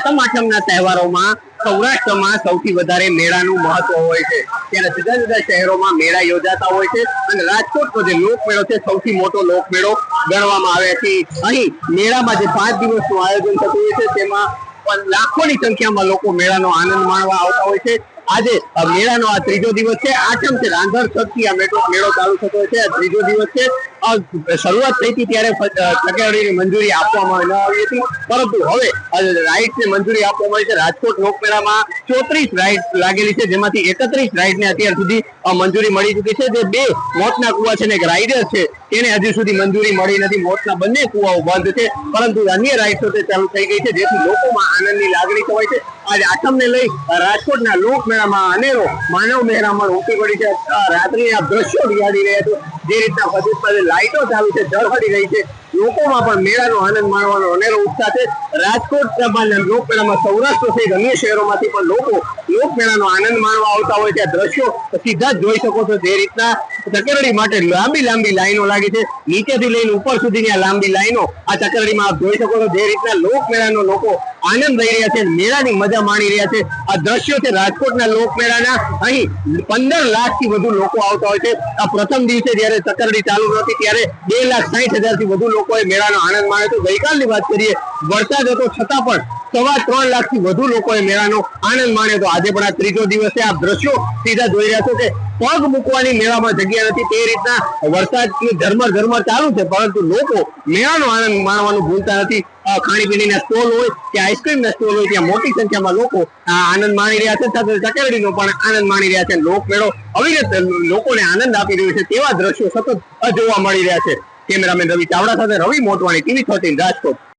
સાતમ આઠમના તહેવારોમાં સૌરાષ્ટ્રમાં સૌથી વધારે મેળાનું મહત્વ હોય છે, ત્યારે જુદા જુદા શહેરોમાં મેળા યોજાતા હોય છે અને રાજકોટનો જે લોકમેળો છે સૌથી મોટો લોકમેળો ગણવામાં આવે છે। અહીં મેળામાં જે 5 દિવસનું આયોજન થતું હોય છે તેમાં લાખોની સંખ્યામાં લોકો મેળાનો આનંદ માણવા આવતા હોય છે। આજે મેળાનો આ ત્રીજો દિવસ છે, આઠમ છે, રાંધણ છઠથી આ મેળો ચાલુ થતો હોય છે। આ ત્રીજો દિવસ છે। શરૂઆત થઈ હતી ત્યારે ચકેરડીની મંજૂરી આપવામાં ન આવી હતી, પરંતુ હવે રાઇડ્સને મંજૂરી આપવામાં આવી છે। રાજકોટ લોકમેળામાં 34 રાઇડ લાગેલી છે, જેમાંથી 31 રાઇડને અત્યાર સુધી મંજૂરી મળી ચૂકી છે। જે 2 મોતના કુવા છે ને એક રાઇડર છે તેને હજુ સુધી મંજૂરી મળી નથી। મોતના બંને કુવાઓ બંધ છે, પરંતુ અન્ય રાઇડ્સો તે ચાલુ થઈ ગઈ છે, જેથી લોકોમાં આનંદની લાગણી છવાય છે। આજે આઠમને લઈ રાજકોટના લોકમેળામાં અનેરો માનવ મહેરામણ ઉમટી પડી છે। રાત્રિના દ્રશ્યો નિહાળી રહ્યા છો, જે રીતના પ્રદેશમાં લાઇટો ચાલુ છે, ઝળહળી રહી છે, લોકોમાં પણ મેળાનો આનંદ માણવાનો અનેરો ઉત્સાહ છે। રાજકોટ લોકમેળામાં સૌરાષ્ટ્ર સહિત અન્ય શહેરોમાંથી પણ લોકો લોકમેળાનો આનંદ માણવા આવતા હોય છે। દ્રશ્યો સીધા જ જોઈ શકો છો, જે રીતના ચકેરડી માટે લાંબી લાંબી લાઈનો લાગી છે, નીચેથી લઈને ઉપર સુધીની આ લાંબી લાઈનો આ ચકેરડીમાં આપ જોઈ શકો છો। જે રીતના લોકમેળાનો લોકો આનંદ લઈ રહ્યા છે, મેળાની મજા માણી રહ્યા છે। આ દ્રશ્યો છે રાજકોટના લોકમેળાના। અહીં 15 લાખથી વધુ લોકો આવતા હોય છે। આ પ્રથમ દિવસે જયારે ચકેરડી ચાલુ નહોતી ત્યારે 2,60,000થી વધુ લોકોએ મેળાનો આનંદ માણ્યો હતો। ગઈકાલની વાત કરીએ, વરસાદ હતો છતાં પણ 3.25 લાખથી વધુ લોકોએ મેળાનો આનંદ માણ્યો હતો। આજે પણ આ ત્રીજો દિવસ છે। આ દ્રશ્યો સીધા જોઈ રહ્યા છો કે પગ મૂકવાની મેળામાં જગ્યા નથી, તે રીતના વરસાદની ઝરમર ચાલુ છે, પરંતુ લોકો મેળાનો આનંદ માણવાનું ભૂલતા નથી। ખાણીપીણીના સ્ટોલ હોય કે આઈસ્ક્રીમના સ્ટોલ હોય, ત્યાં મોટી સંખ્યામાં લોકો આનંદ માણી રહ્યા છે, સાથે ચકેરડીનો પણ આનંદ માણી રહ્યા છે। લોકમેળો અવિરત લોકોને આનંદ આપી રહ્યો છે, તેવા દ્રશ્યો સતત જોવા મળી રહ્યા છે। કેમેરામેન રવિ ચાવડા સાથે રવિ મોટવાણી, TV 13 રાજકોટ।